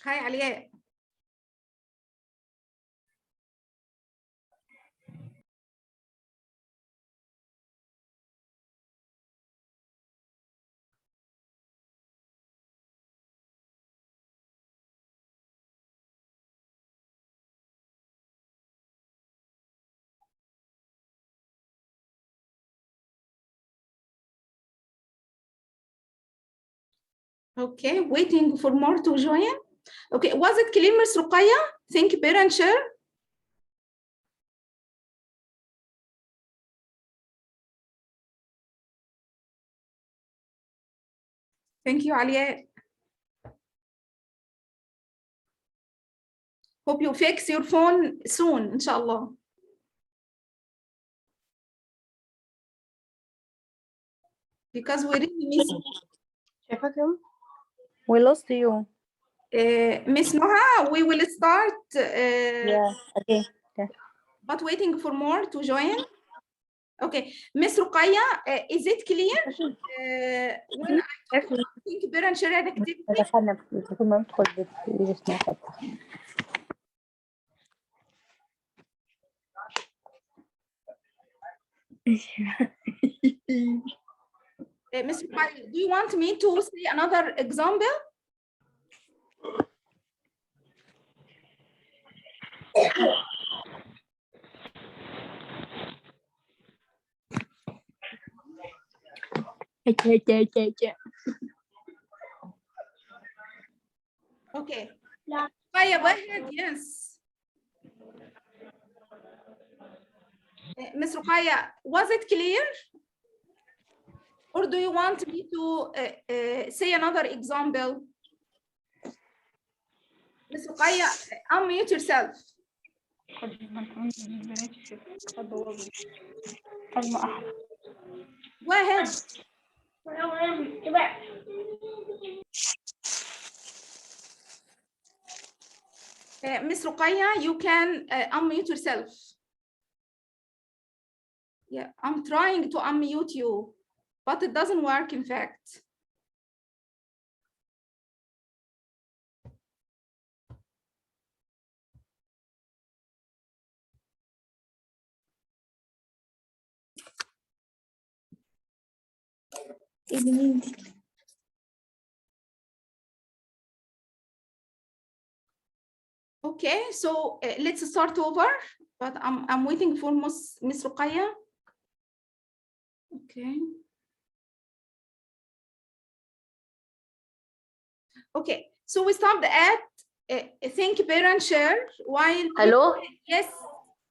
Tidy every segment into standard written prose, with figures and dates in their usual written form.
Hi, علياء. Okay, waiting for more to join. Okay, was it clear, Ms. Ruqayya? Think, pair, and share. Thank you, علياء. Hope you fix your phone soon, إن شاء الله. Because we really miss you. We lost you. Miss Noha, we will start. Yeah, okay. But waiting for more to join. Okay, Miss Ruqayya, is it clear? When I think pair and share an activity. Ms. Ruqayya, do you want me to say another example? Okay. Ruqayya, go ahead, yes. Ms. Ruqayya, was it clear? Or do you want me to say another example? Ms. Ruqayya, unmute yourself. Go ahead. Ms. Ruqayya, you can unmute yourself. Yeah, I'm trying to unmute you, but it doesn't work, in fact. Okay, so let's start over, but I'm waiting for Miss Ruqayya. Okay. Okay, so we stopped at think, pair, and share while. Hello. Yes.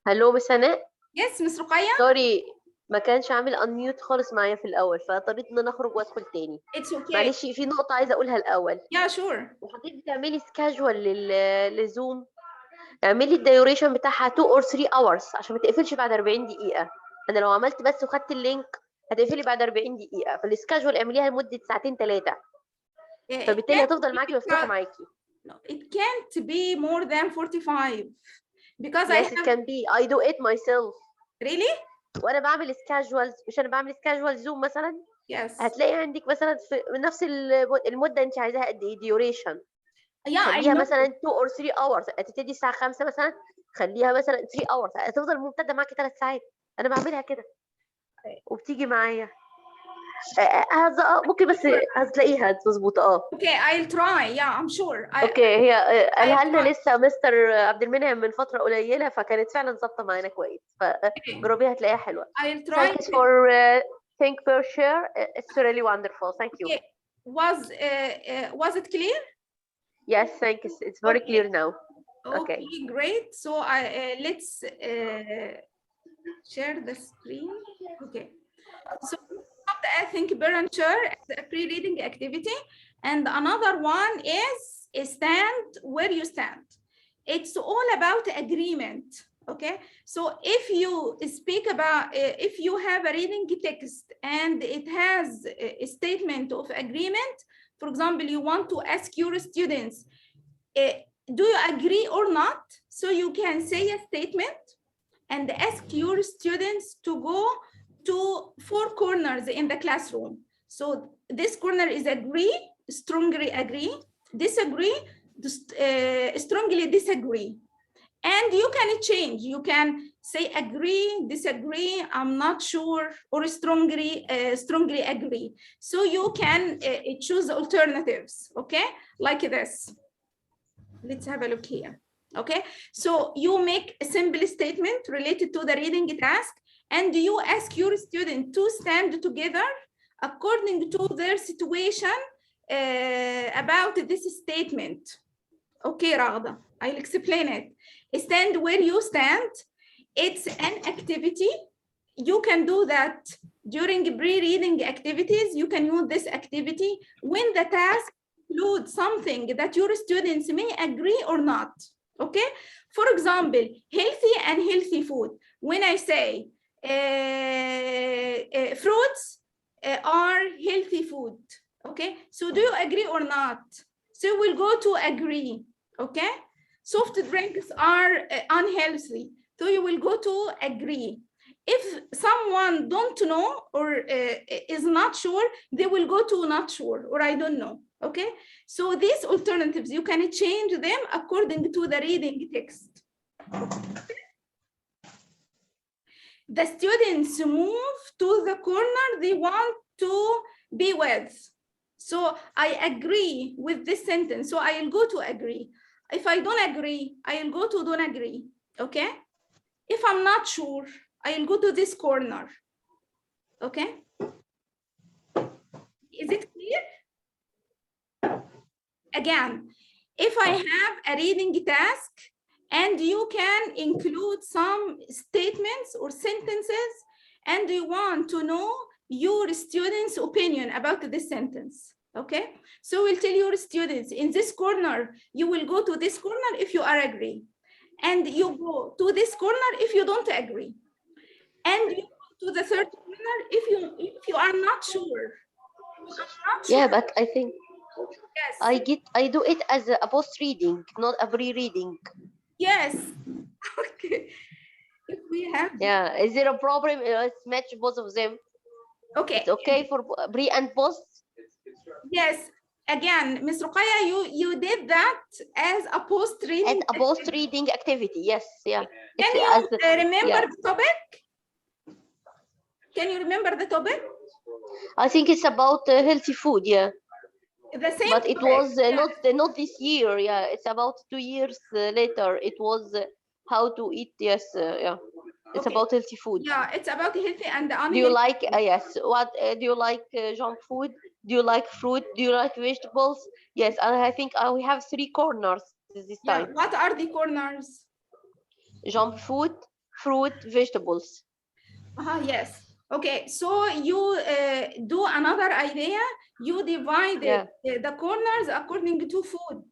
Hello Miss هناء. Yes, Miss Ruqayya. سوري ما كانش عامل انميوت خالص معايا في الاول فاضطريت ان انا اخرج وادخل تاني. It's okay. معلش في نقطة عايزة اقولها الاول. Yeah, sure. وحضرتك بتعملي سكاجوال للزوم اعملي الديوريشن بتاعها 2 or 3 hours عشان ما تقفلش بعد 40 دقيقة. انا لو عملت بس وخدت اللينك هتقفلي بعد 40 دقيقة فالسكاجوال اعمليها لمدة ساعتين 3 فبالتالي هتفضل معاكي مفتوحة معاكي. No, it can't be more than 45 because yes, it can be. I do it myself. Really? وانا بعمل سكاجوالز مش انا بعمل سكاجوال زوم مثلا. Yes. هتلاقي عندك مثلا في نفس المده انت عايزاها قد ايه ديوريشن. خليها مثلا 2 or 3 hours هتبتدي الساعه 5 مثلا خليها مثلا 3 hours هتفضل ممتده معاكي 3 ساعات. انا بعملها كده وبتيجي معايا. ممكن بس هتلاقيها تظبط. Okay, I'll try. Yeah, I'm sure. اوكي هي قالها لنا لسه مستر عبد المنعم من فتره قليله فكانت فعلا ظابطه معانا كويس فجربيها هتلاقيها حلوه. I'll try. Thanks for think per share. It's really wonderful. Thank you. Okay. Was it clear? Yes, thank you. It's very clear now. Okay, great. So let's share the screen. Okay. So I think pair and share as a pre-reading activity, and another one is stand where you stand. It's all about agreement. Okay, so if you speak about if you have a reading text and it has a statement of agreement, for example, you want to ask your students, do you agree or not? So you can say a statement and ask your students to go to 4 corners in the classroom. So this corner is agree, strongly agree, disagree, strongly disagree. And you can change. You can say agree, disagree, I'm not sure, or strongly agree. So you can choose alternatives, okay? Like this. Let's have a look here, okay? So you make a simple statement related to the reading task, and you ask your student to stand together according to their situation about this statement. Okay, Raghda, I'll explain it. Stand where you stand. It's an activity. You can do that during pre-reading activities. You can use this activity when the task includes something that your students may agree or not. Okay? For example, healthy and healthy food. When I say fruits are healthy food. Okay? So do you agree or not? So we'll go to agree. Okay? Soft drinks are unhealthy. So you will go to agree. If someone don't know or is not sure, they will go to not sure or I don't know. Okay? So these alternatives, you can change them according to the reading text. The students move to the corner they want to be with. So I agree with this sentence. So I'll go to agree. If I don't agree, I'll go to don't agree. Okay? If I'm not sure, I'll go to this corner. Okay? Is it clear? Again, if I have a reading task and you can include some statements or sentences and you want to know your students' opinion about this sentence. Okay, so we'll tell your students in this corner, you will go to this corner if you are agree. And you go to this corner if you don't agree. And you go to the third corner if you are not sure. Yeah, but I think Yes. I do it as a post reading, not a pre-reading. Yes. Okay. If we have. Yeah, is there a problem? Let's match both of them. Okay. It's okay for pre and post. Yes. Again, Ms. Ruqayya, you did that as a post reading. As a post reading activity, yes, yeah. Can It's you remember yeah. the topic? Can you remember the topic? I think it's about healthy food, yeah. The same. But it topic. was not this year, yeah. It's about 2 years later. It was how to eat, yes, yeah. It's Okay. about healthy food. Yeah, it's about healthy and unhealthy. Do you like yes? What do you like? Junk food? Do you like fruit? Do you like vegetables? Yes, and I think we have 3 corners this time. Yeah. What are the corners? Junk food, fruit, vegetables. Yes. Okay, so you do another idea. You divide the corners according to food.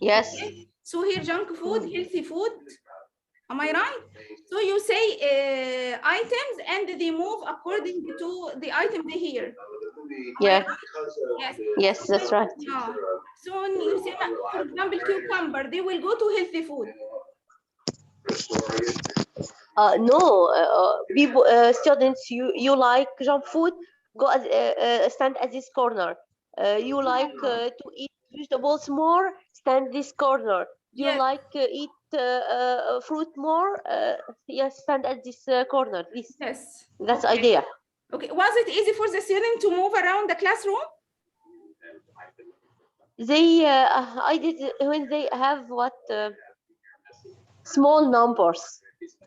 Yes. Okay? So here, junk food, healthy food. Am I right? So you say items and they move according to the item they hear. Yeah. Yes. Yes, that's right. Yeah. So when you say, for example, cucumber, they will go to healthy food. No, people, students, you like junk food, go as stand at this corner. You like to eat vegetables more, stand this corner. Do you like eat fruit more? Yes, stand at this corner. This. Yes. That's idea. Okay. Was it easy for the student to move around the classroom? They, I did when they have what small numbers.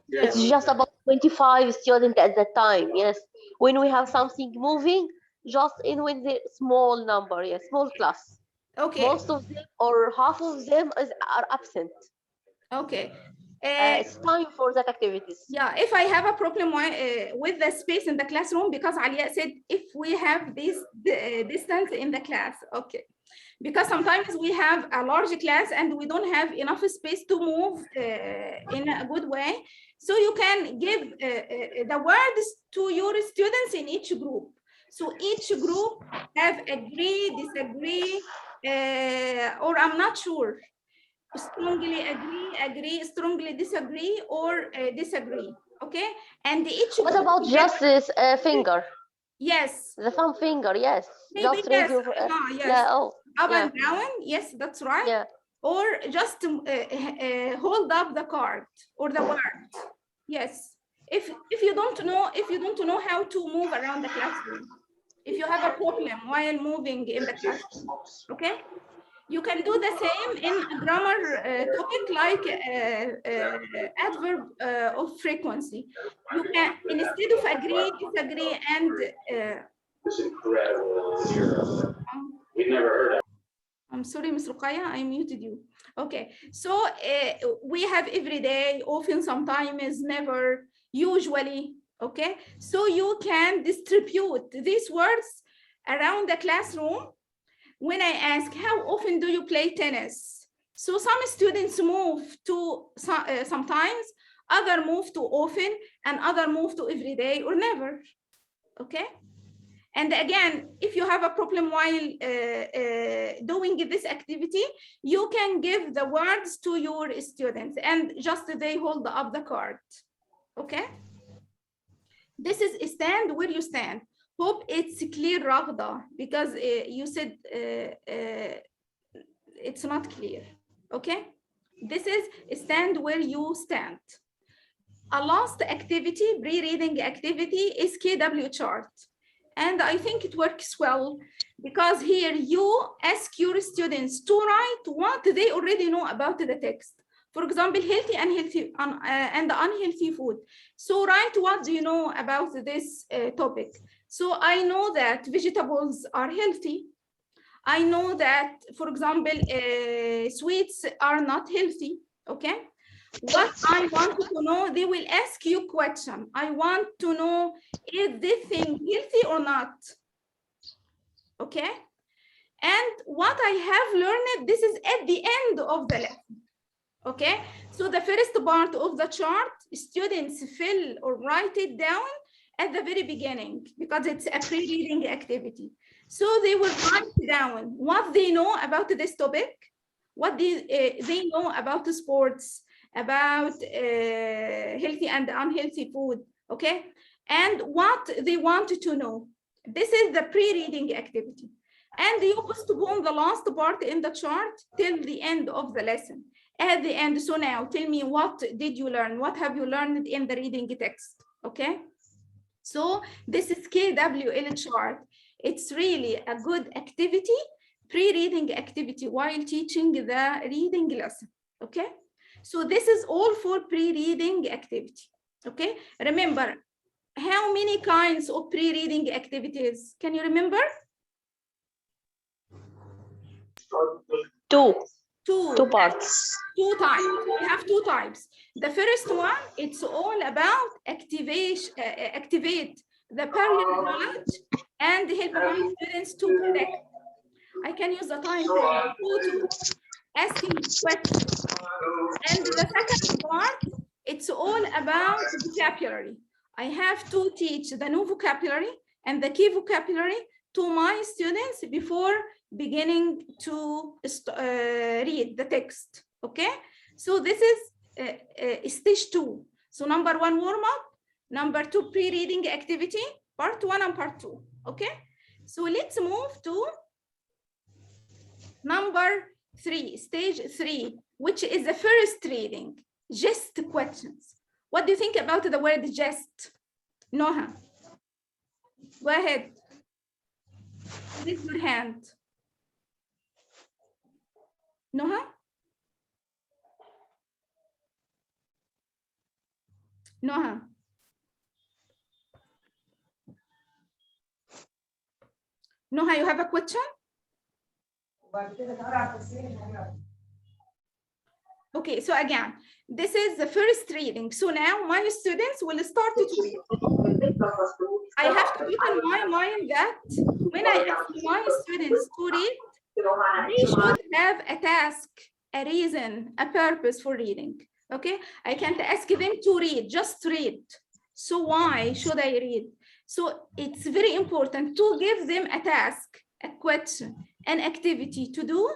It's just about 25 students at that time. Yes, when we have something moving, just in when the small number, yes, small class. Okay. Most of them or half of them are absent. Okay. It's time for that activities. Yeah, if I have a problem with the space in the classroom, because Alia said if we have this distance in the class, okay. Because sometimes we have a large class and we don't have enough space to move in a good way. So you can give the words to your students in each group. So each group have agree, disagree, or I'm not sure. Strongly agree, strongly disagree, or disagree. Okay, and each. What about just this finger? Yes. The thumb finger, yes. Maybe Just yes. raise your. Yes. Yeah. Oh. Up yeah. and down. Yes, that's right. Yeah. or just hold up the card or the word. Yes, if you don't know how to move around the classroom, if you have a problem while moving in the classroom, okay, you can do the same in a grammar topic like adverb of frequency. You can, instead of agree, disagree, and It's incredible. We never heard of. I'm sorry, Ms. Ruqaya, I muted you. Okay, so we have every day, often, sometimes, never, usually, okay? So you can distribute these words around the classroom. When I ask, how often do you play tennis? So some students move to sometimes, other move to often, and other move to every day or never, okay? And again, if you have a problem while doing this activity, you can give the words to your students and just they hold up the card, okay? This is stand where you stand. Hope it's clear, Raghda, because you said it's not clear, okay? This is stand where you stand. A last activity, pre-reading activity, is KW chart. And I think it works well because here you ask your students to write what they already know about the text. For example, healthy and unhealthy food. So write what do you know about this topic. So I know that vegetables are healthy. I know that, for example, sweets are not healthy, okay? What I want to know, they will ask you question. I want to know, is this thing healthy or not? Okay. And what I have learned, this is at the end of the lesson. Okay. So the first part of the chart, students fill or write it down at the very beginning because it's a pre-reading activity. So they will write down what they know about this topic, what they know about the sports, about healthy and unhealthy food, okay? And what they want to know. This is the pre-reading activity. And you postpone the last part in the chart till the end of the lesson. At the end, so now tell me, what did you learn? What have you learned in the reading text, okay? So this is KWL chart. It's really a good activity, pre-reading activity while teaching the reading lesson, okay? So this is all for pre-reading activity, okay? Remember, how many kinds of pre-reading activities? Can you remember? Two parts. Two types. We have two types. The first one, it's all about activate the parallel knowledge and help my students to predict. I can use the time to asking questions. And the second part, it's all about vocabulary. I have to teach the new vocabulary and the key vocabulary to my students before beginning to read the text, okay? So this is stage 2. So number 1, warm up. Number 2, pre-reading activity, part 1 and part 2, okay? So let's move to number 3, stage 3, which is the first reading, just questions. What do you think about the word just? Noha, go ahead. Raise your hand. Noha? Noha? Noha, you have a question? Okay, so again, this is the first reading. So now my students will start to read. I have to keep in my mind that when I ask my students to read, they should have a task, a reason, a purpose for reading. Okay, I can't ask them to read, just read. So why should I read? So it's very important to give them a task, a question, an activity to do.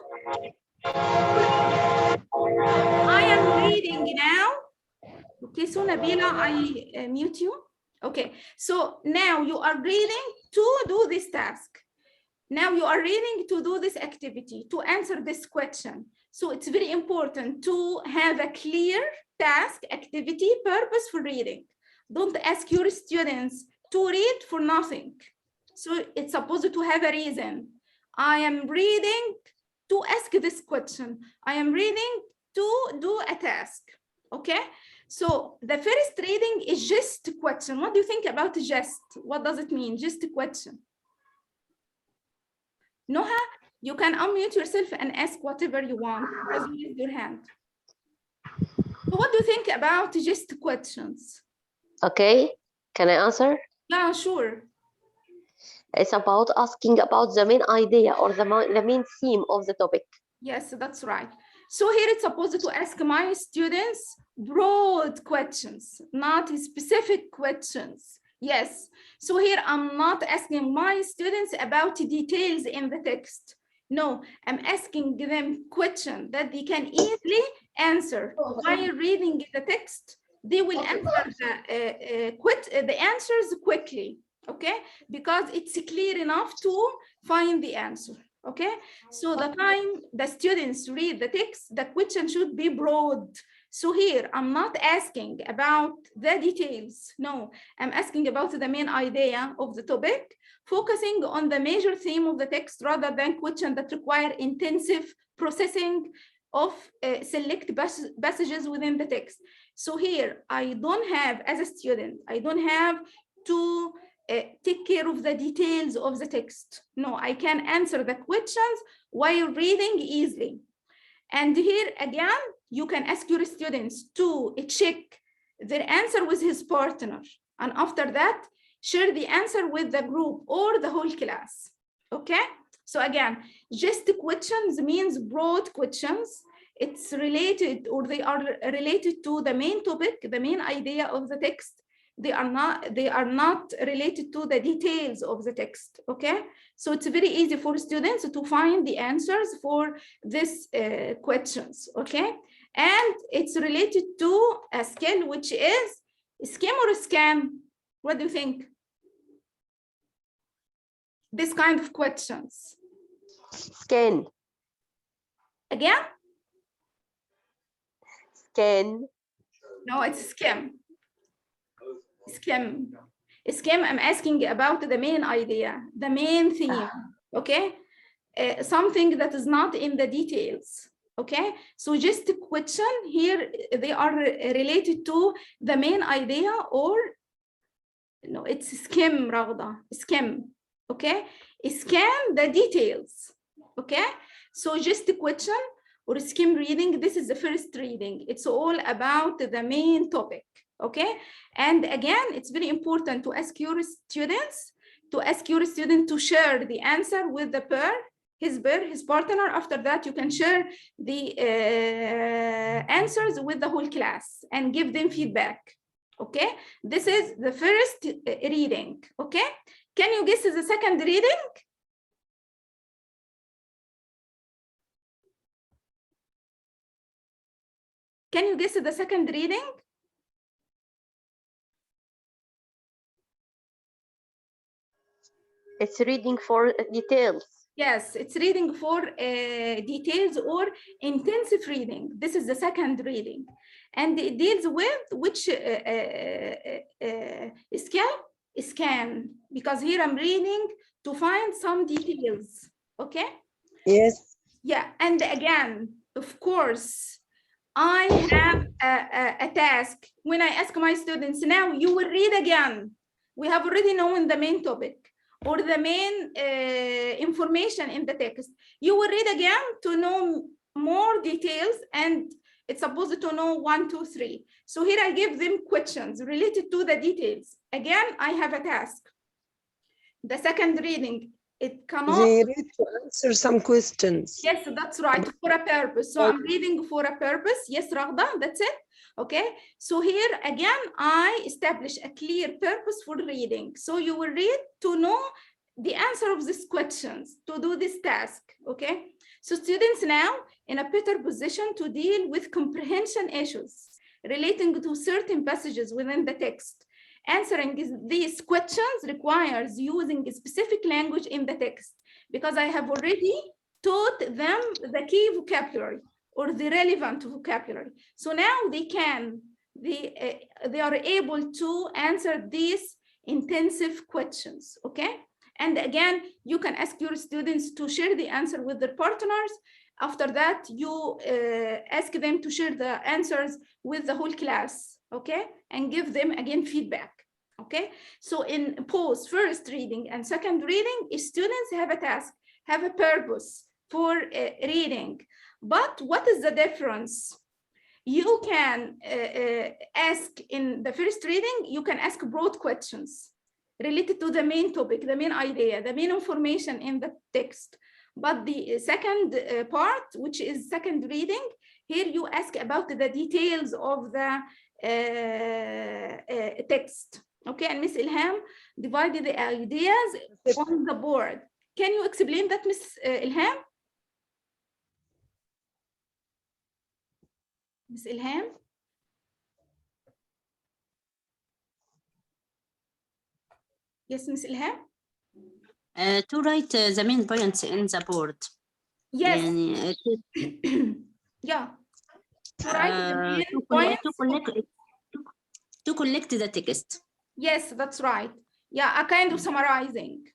I am reading now. Okay, so Nabila, I mute you. Okay, so now you are reading to do this task. Now you are reading to do this activity, to answer this question. So it's very important to have a clear task, activity, purpose for reading. Don't ask your students to read for nothing. So it's supposed to have a reason. I am reading to ask this question. I am reading to do a task. Okay? So the first reading is just a question. What do you think about just? What does it mean? Just a question. Noha, you can unmute yourself and ask whatever you want. Just raise your hand. So what do you think about just questions? Okay, can I answer? Yeah, sure. It's about asking about the main idea or the main theme of the topic. Yes, that's right. So here it's supposed to ask my students broad questions, not specific questions. Yes. So here I'm not asking my students about details in the text. No, I'm asking them questions that they can easily answer. While reading the text, they will answer the answers quickly, okay? Because it's clear enough to find the answer. Okay, so the time the students read the text, the question should be broad. So here, I'm not asking about the details. No, I'm asking about the main idea of the topic, focusing on the major theme of the text rather than questions that require intensive processing of select passages within the text. So here, I don't have, as a student, I don't have to take care of the details of the text. No, I can answer the questions while reading easily. And here again, you can ask your students to check their answer with his partner. And after that, share the answer with the group or the whole class. Okay? So again, just questions means broad questions. It's related, or they are related to the main topic, the main idea of the text. They are not related to the details of the text. Okay, so it's very easy for students to find the answers for these questions. Okay, and it's related to a skill, which is skim or scan. What do you think? This kind of questions. Scan. Again? Scan. No, it's skim. Skim. Skim, I'm asking about the main idea, the main theme, okay? Something that is not in the details, okay? So just a question here, they are related to the main idea, or no, it's skim, Raghda, skim, okay? Scan the details, okay? So just a question or skim reading, this is the first reading. It's all about the main topic. Okay, and again, it's very important to ask your students to share the answer with the his partner. After that, you can share the answers with the whole class and give them feedback. Okay, this is the first reading. Okay, can you guess the second reading? Can you guess the second reading? It's reading for details. Yes, it's reading for details or intensive reading. This is the second reading. And it deals with which scan, because here I'm reading to find some details. Okay? Yes. Yeah, and again, of course, I have a task. When I ask my students, now you will read again. We have already known the main topic or the main information in the text. You will read again to know more details, and it's supposed to know 1, 2, 3. So here I give them questions related to the details. Again, I have a task. The second reading, it cannot. They read to answer some questions. Yes, that's right, for a purpose. So I'm reading for a purpose. Yes, Raghda, that's it. Okay, so here again, I establish a clear purpose for reading. So you will read to know the answer of these questions, to do this task, okay? So students now in a better position to deal with comprehension issues relating to certain passages within the text. Answering these questions requires using a specific language in the text, because I have already taught them the key vocabulary. or the relevant vocabulary. So now they are able to answer these intensive questions, okay? And again, you can ask your students to share the answer with their partners. After that, you ask them to share the answers with the whole class, okay? And give them again feedback, okay? So in both first reading and second reading, students have a task, have a purpose for reading. But what is the difference? You can ask in the first reading, you can ask broad questions related to the main topic, the main idea, the main information in the text. But the second part, which is second reading, here you ask about the details of the text. Okay, and Miss Ilham divided the ideas on the board. Can you explain that, Miss Ilham? Miss Ilham? Yes, Miss Ilham? To write the main points in the board. Yes. يعني Yeah. To write the main to points. collect the text. Yes, that's right. Yeah, a kind of summarizing.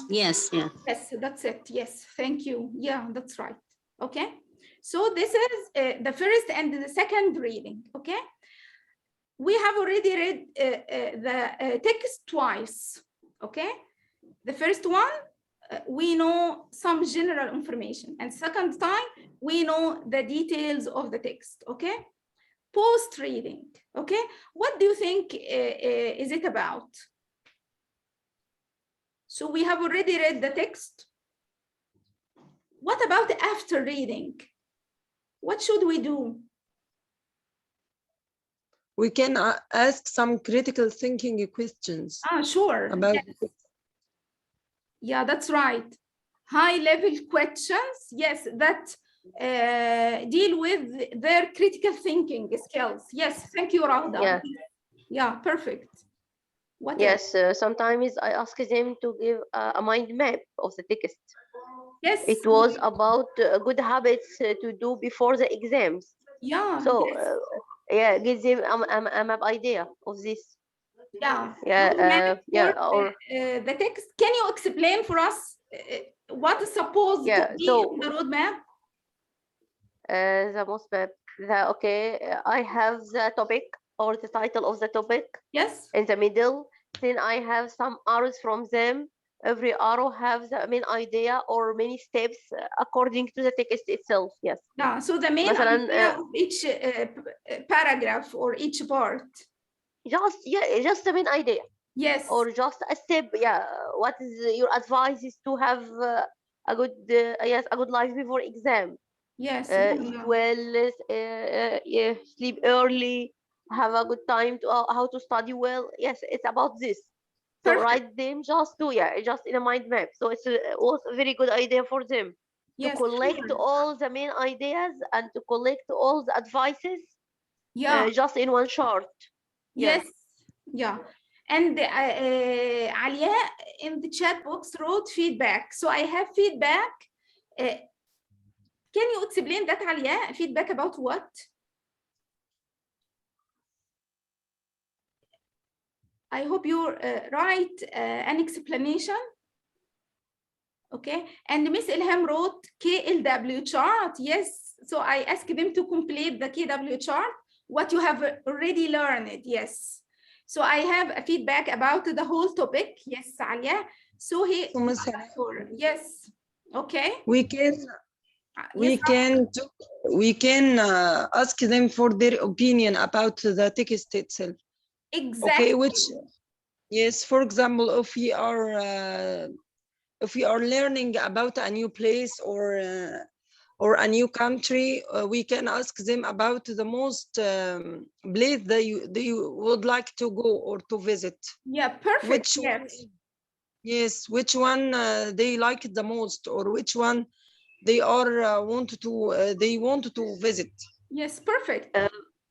Yes, yeah. Yes, that's it. Yes, thank you. Yeah, that's right. Okay. So this is the first and the second reading. Okay. We have already read the text twice. Okay. The first one, we know some general information, and second time, we know the details of the text. Okay. Post reading. Okay. What do you think is it about? So we have already read the text. What about after reading? What should we do? We can ask some critical thinking questions Sure. about Yes. Yeah, that's right. High level questions, yes, that deal with their critical thinking skills. Yes, thank you, Rahda. Yeah. Yeah, perfect. What Yes, sometimes I ask them to give a mind map of the text. Yes. It was about good habits to do before the exams. Yeah. So, yes. yeah, give them a map idea of this. Yeah. Yeah, yeah, or the text. Can you explain for us what is supposed to be so the roadmap? the most map. I have the topic or the title of the topic. Yes. In the middle. Then I have some arrows from them. Every arrow has the main idea or many steps according to the text itself. Yes. Yeah. So the main idea of each paragraph or each part. Just the main idea. Yes. Or just a step. Yeah. What is your advice is to have a good life before exam. Yes. Eat well. Sleep early. Have a good time to how to study well. Yes, it's about this. So Perfect. write them just in a mind map. So it was a very good idea for them to collect sure. all the main ideas and to collect all the advices. Yeah. Just in one chart. Yes. Yeah. And Alia in the chat box wrote feedback. So I have feedback. Can you explain that, Alia? Feedback about what? I hope you write an explanation. Okay. And Miss Ilham wrote KLW chart. Yes. So I asked them to complete the KW chart, what you have already learned. Yes. So I have a feedback about the whole topic. Yes, Alia. So yes. Okay. we can ask them for their opinion about the text itself. Exactly. Okay, yes, for example, if we are learning about a new place or a new country, we can ask them about the most place they would like to go or to visit. Yeah, perfect. Which one they like the most, or which one they are want to visit. Yes, perfect.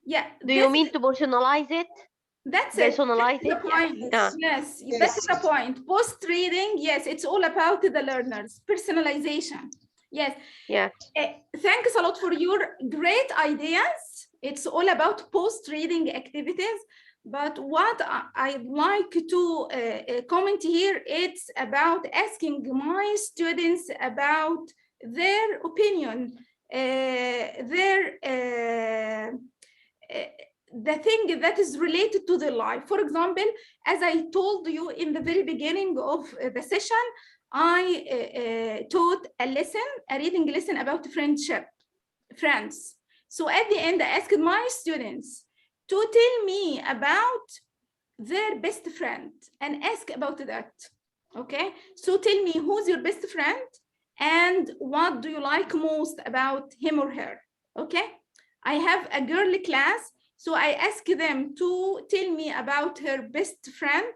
Yeah. Do you mean to personalize it? That's personalize it. Yeah. Yes, that's the point. Post reading, yes, it's all about the learners. Personalization. Yes. Yeah. Thanks a lot for your great ideas. It's all about post-reading activities. But what I'd like to comment here, it's about asking my students about their opinion, the thing that is related to their life. For example, as I told you in the very beginning of the session, I taught a reading lesson about friendship, friends. So at the end, I asked my students to tell me about their best friend and ask about that. Okay, so tell me who's your best friend and what do you like most about him or her. Okay, I have a girl class, so I ask them to tell me about her best friend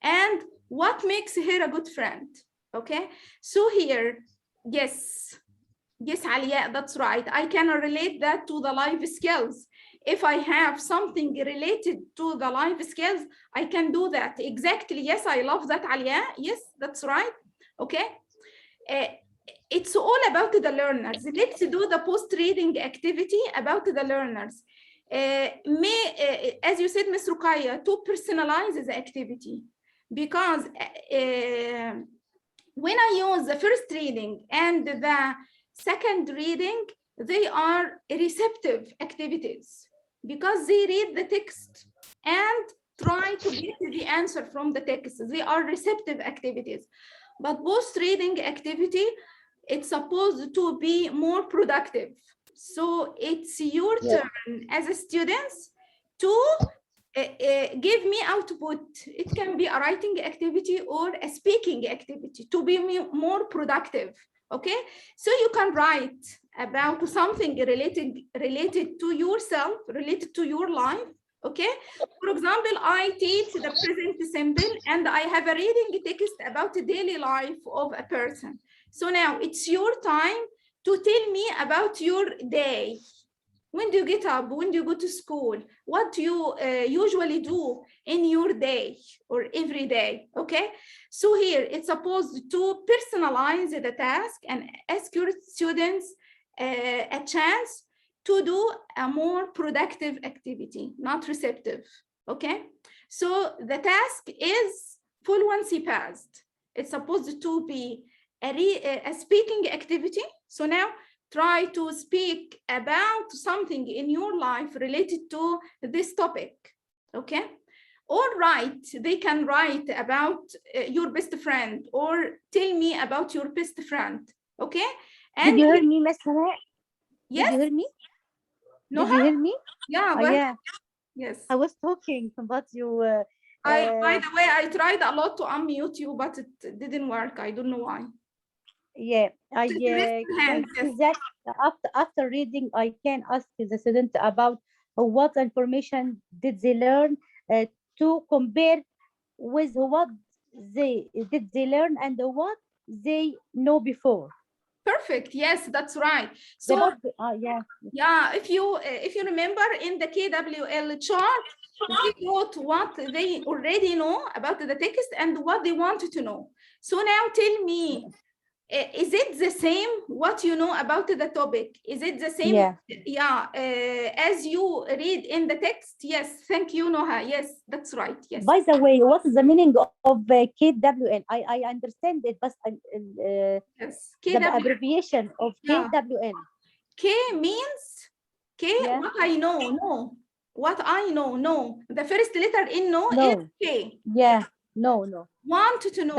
and what makes her a good friend. Okay, so here, yes, Alia, that's right. I can relate that to the life skills. If I have something related to the life skills, I can do that. Exactly. Yes, I love that, Alia. Yes, that's right. Okay. It's all about the learners. Let's do the post-reading activity about the learners. As you said, Ms. Rukaya, to personalize the activity, because when I use the first reading and the second reading, they are receptive activities because they read the text and try to get the answer from the text. They are receptive activities. But post-reading activity, it's supposed to be more productive. So it's your turn as a student to give me output. It can be a writing activity or a speaking activity to be more productive. Okay, so you can write about something related to yourself, related to your life. Okay, for example, I teach the present simple and I have a reading text about the daily life of a person. So now it's your time to tell me about your day. When do you get up? When do you go to school? What do you usually do in your day or every day? Okay, so here it's supposed to personalize the task and ask your students a chance to do a more productive activity, not receptive. Okay, so the task is fluency past. It's supposed to be a speaking activity. So now try to speak about something in your life related to this topic. Okay, or write. They can write about your best friend or tell me about your best friend. Okay, and Did you hear me, Miss Hannah? yes. Did you hear me? No, Did you hear me? yeah, Oh, yeah. Yes. I was talking, but you. By the way, I tried a lot to unmute you, but it didn't work. I don't know why. Yeah, I Raise your hand, can yes. see that after reading, I can ask the student about what information did they learn to compare with what they learn and what they know before. Perfect. Yes, that's right. They So both, yeah. yeah, if you remember in the KWL chart, they wrote what they already know about the text and what they wanted to know. So now tell me, is it the same what you know about the topic? Is it the same? Yeah. Yeah, as you read in the text? Yes, thank you, Noha. Yes, that's right. Yes. By the way, what is the meaning of KWN? I understand it, but Yes. the abbreviation of KWN. K means Yeah. what I know, no. What I know, no. The first letter in no is K. Yeah. No. Want to know.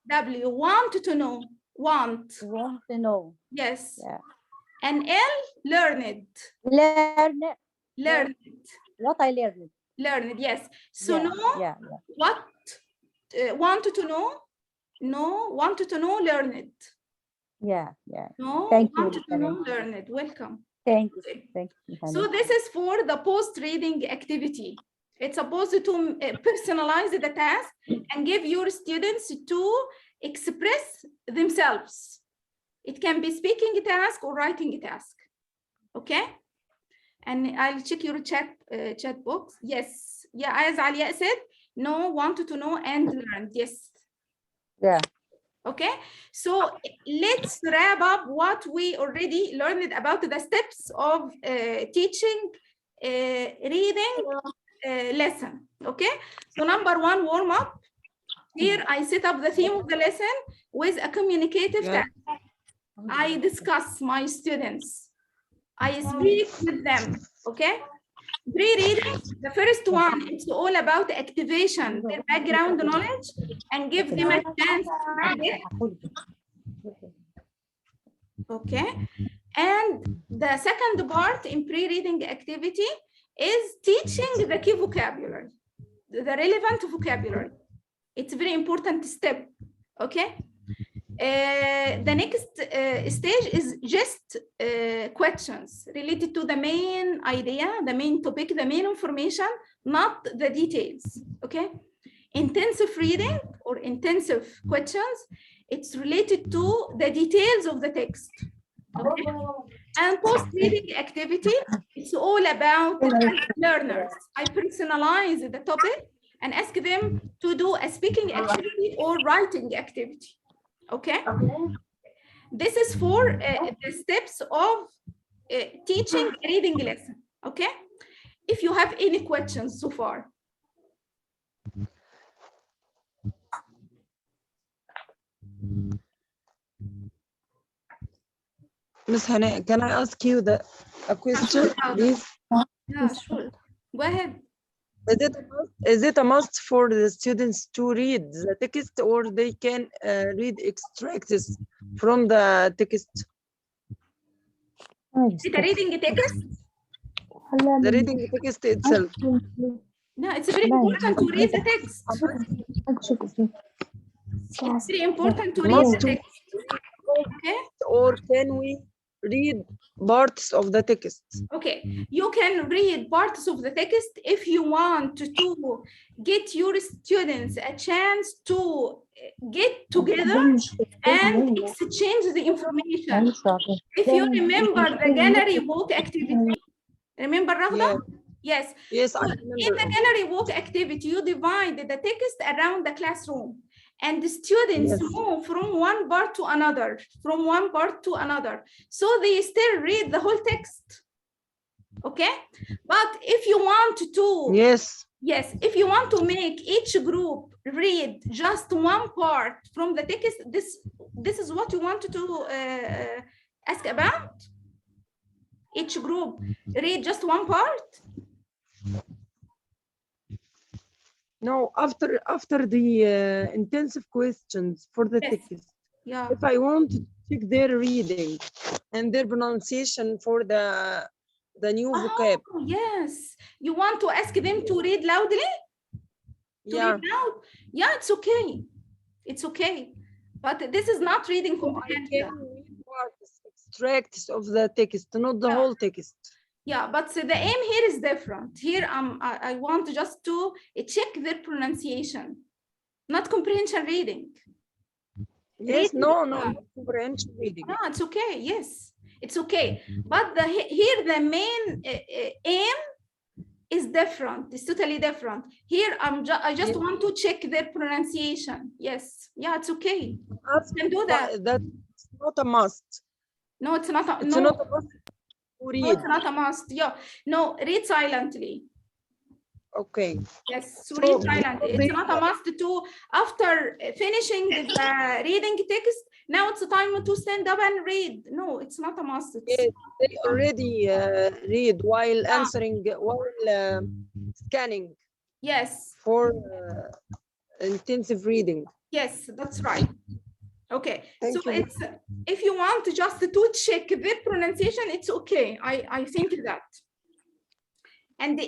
W. Want to know. Want. Want to know. Yes. Yeah. And L, learned. Learned. What I learned. Learned, yes. So yeah, no, yeah. What wanted to know? No, wanted to know, learned. Yeah. No, thank wanted you. to know, learned. Welcome. Thank you. So this is for the post-reading activity. It's supposed to personalize the task and give your students to express themselves. It can be speaking task or writing task. Okay? And I'll check your chat box. Yes. Yeah, as Alia said, no, wanted to know and learned. Yes. Yeah. Okay, so let's wrap up what we already learned about the steps of teaching reading lesson. Okay, so number one, warm up. Here I set up the theme of the lesson with a communicative Yeah. tag. I discuss my students. I speak with them. Okay. Pre-reading, the first one, it's all about activation, their background knowledge, and give them a chance to predict. Okay. And the second part in pre-reading activity is teaching the key vocabulary, the relevant vocabulary. It's a very important step. Okay. The next stage is just questions related to the main idea, the main topic, the main information, not the details. Okay. Intensive reading or intensive questions, it's related to the details of the text. Okay. And post-reading activity, it's all about learners. I personalize the topic and ask them to do a speaking activity or writing activity. Okay. This is for the steps of teaching a reading lesson. Okay. If you have any questions so far. Miss Hannah, can I ask you a question, please? Yeah, sure. Go ahead. Is it a must for the students to read the text, or they can read extracts from the text? Is it a reading text? The reading text itself. No, it's very important to read the text. It's very important to read the text. Okay. Or can we read parts of the text? Okay, you can read parts of the text if you want to get your students a chance to get together and exchange the information. If you remember the gallery walk activity, remember Raghda? Yeah. Yes. Yes, I In remember. the gallery walk activity, you divide the text around the classroom, and the students move from one part to another, so they still read the whole text. Okay, but if you want to, yes, if you want to make each group read just one part from the text, this is what you want to ask about. Each group read just one part. No, after the intensive questions for the text. Yeah. If I want to check their reading and their pronunciation for the new vocab. Yes, you want to ask them to read loudly? Read loud? Yeah, it's okay. It's okay. But this is not reading comprehension. I can read parts, extracts of the text, not the whole text. Yeah, but so the aim here is different. Here, I want just to check their pronunciation, not comprehension reading. Yes, no, not comprehension reading. No, it's okay. Yes, it's okay. But here the main aim is different. It's totally different. Here, I just want to check their pronunciation. Yes, yeah, it's okay. You can do that. That's not a must. No, it's not. It's not a must. No, it's not a must. Yeah, no, read silently. Okay. Yes, so read silently. It's not a must to, after finishing the reading text, now it's time to stand up and read. No, it's not a must. Yes, they already read while answering, while scanning. Yes. For intensive reading. Yes, that's right. Okay, Thank so you. it's, if you want just to check their pronunciation, it's okay. I think that. And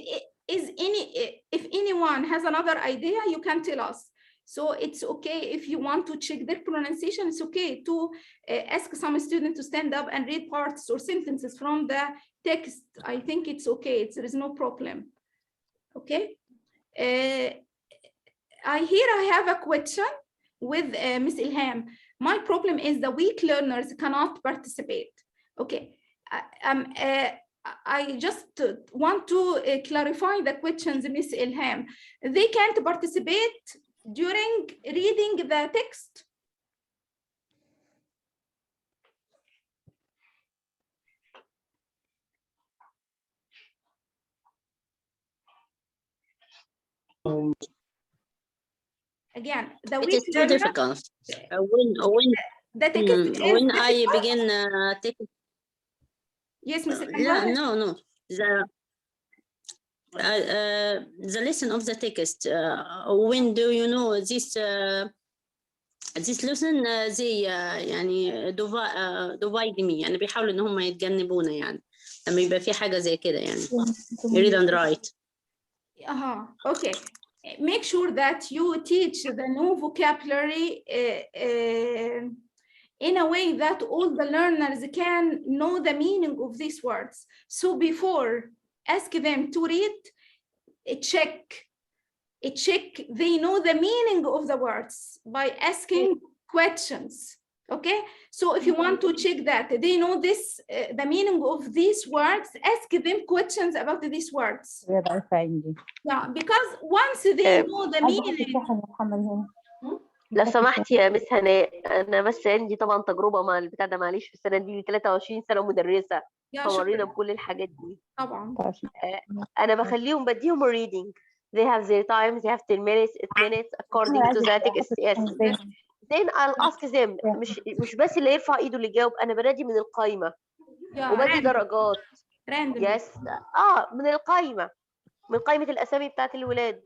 if anyone has another idea, you can tell us. So it's okay if you want to check their pronunciation, it's okay to ask some student to stand up and read parts or sentences from the text. I think it's okay, there is no problem. Okay. Here I have a question with Ms. Ilham. My problem is the weak learners cannot participate. Okay. I just want to clarify the questions, Ms. Ilham. They can't participate during reading the text? Again, the It weak is too learner, difficult. the text is When I difficult. begin taking, Yes, Mrs. Go ahead. no, the lesson of the text. When do you know this lesson they يعني divide me يعني بيحاولوا ان هم يتجنبونا يعني لما يبقى في حاجة زي كده يعني read and write. Okay. Make sure that you teach the new vocabulary in a way that all the learners can know the meaning of these words. So before ask them to read, check they know the meaning of the words by asking questions. Okay, so if you want to check that they know this the meaning of these words, ask them questions about these words. Yeah, because once they know the meaning. لو سمحت يا مس هناء، انا بس عندي طبعا تجربه مع البتاع ده، معلش في السنه دي 23 سنه مدرسه فمرينا بكل الحاجات دي طبعا. انا بخليهم بديهم الريدنج. they have their time, they have 10 minutes, 8 minutes according to the text. Yes. Then I'll ask them مش بس اللي يرفع ايده اللي يجاوب، انا بنادي من القايمه وبدي درجات. يس من القايمه، من قائمه الاسامي بتاعت الولاد،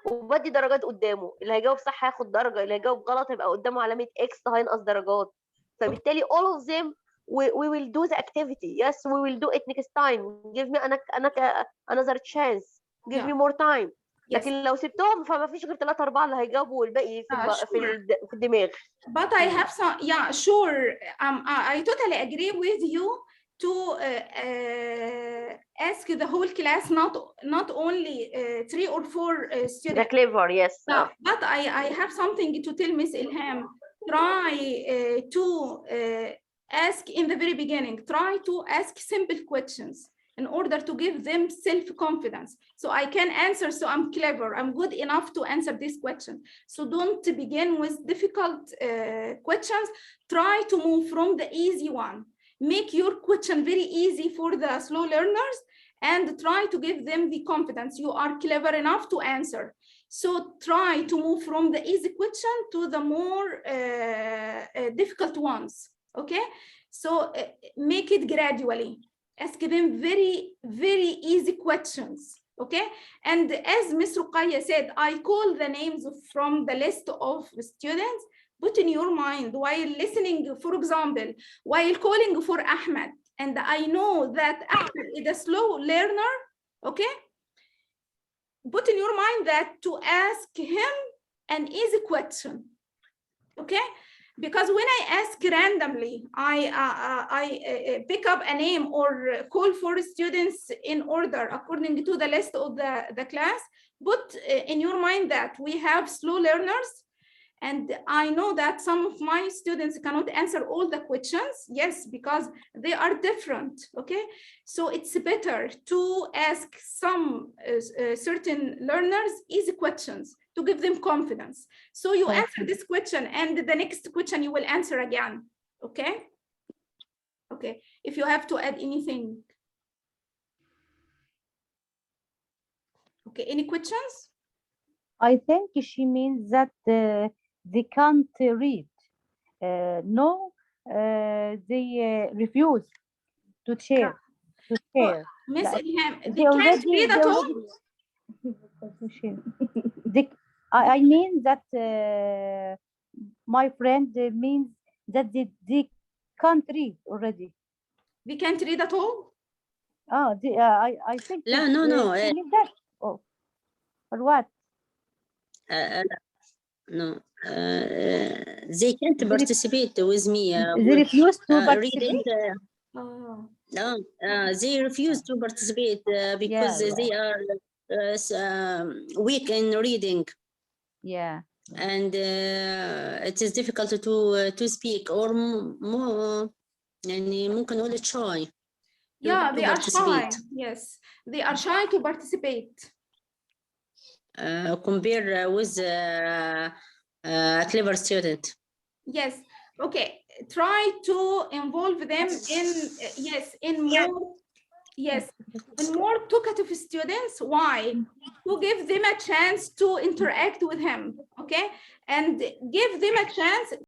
وبدي درجات قدامه. اللي هيجاوب صح هياخد درجه، اللي هيجاوب غلط هيبقى قدامه علامه اكس هينقص درجات. فبالتالي all of them we will do the activity. Yes, we will do it next time. Give me another chance. Give me more time. لكن لو سبتهم فما فيش غير 3 4 اللي هيجاوبوا والباقي في الدماغ. But I have some, yeah, sure. I totally agree with you to ask the whole class, not only 3 or 4 students. The clever, yes. But I have something to tell Miss Ilham. Try to ask in the very beginning. Try to ask simple questions in order to give them self-confidence. So I can answer, so I'm clever, I'm good enough to answer this question. So don't begin with difficult questions. Try to move from the easy one. Make your question very easy for the slow learners and try to give them the confidence. You are clever enough to answer. So try to move from the easy question to the more difficult ones, okay? So make it gradually. Ask them very, very easy questions, okay? And as Ms. Ruqayya said, I call the names from the list of students. Put in your mind while listening, for example, while calling for Ahmed, and I know that Ahmed is a slow learner, okay? Put in your mind that to ask him an easy question, okay? Because when I ask randomly, I pick up a name or call for students in order according to the list of the class. Put in your mind that we have slow learners, and I know that some of my students cannot answer all the questions. Yes, because they are different, okay? So it's better to ask some certain learners easy questions to give them confidence. So you answer this question and the next question you will answer again, okay? Okay, if you have to add anything. Okay, any questions? I think she means that they can't read. No, they refuse to share. Miss Ilham, they can't read at all? I mean that my friend means that they can't read already. They can't read at all? I think No. That. Oh, or what? No, they can't participate with me. They refuse to participate. They refuse to participate because they are weak in reading. Yeah. And it is difficult to speak or more. يعني ممكن نقول shy. Yeah, they are shy. Yes, they are shy to participate. Compare with a clever student. Yes. Okay. Try to involve them in more talkative students. Why? to give them a chance to interact with him, okay? And give them a chance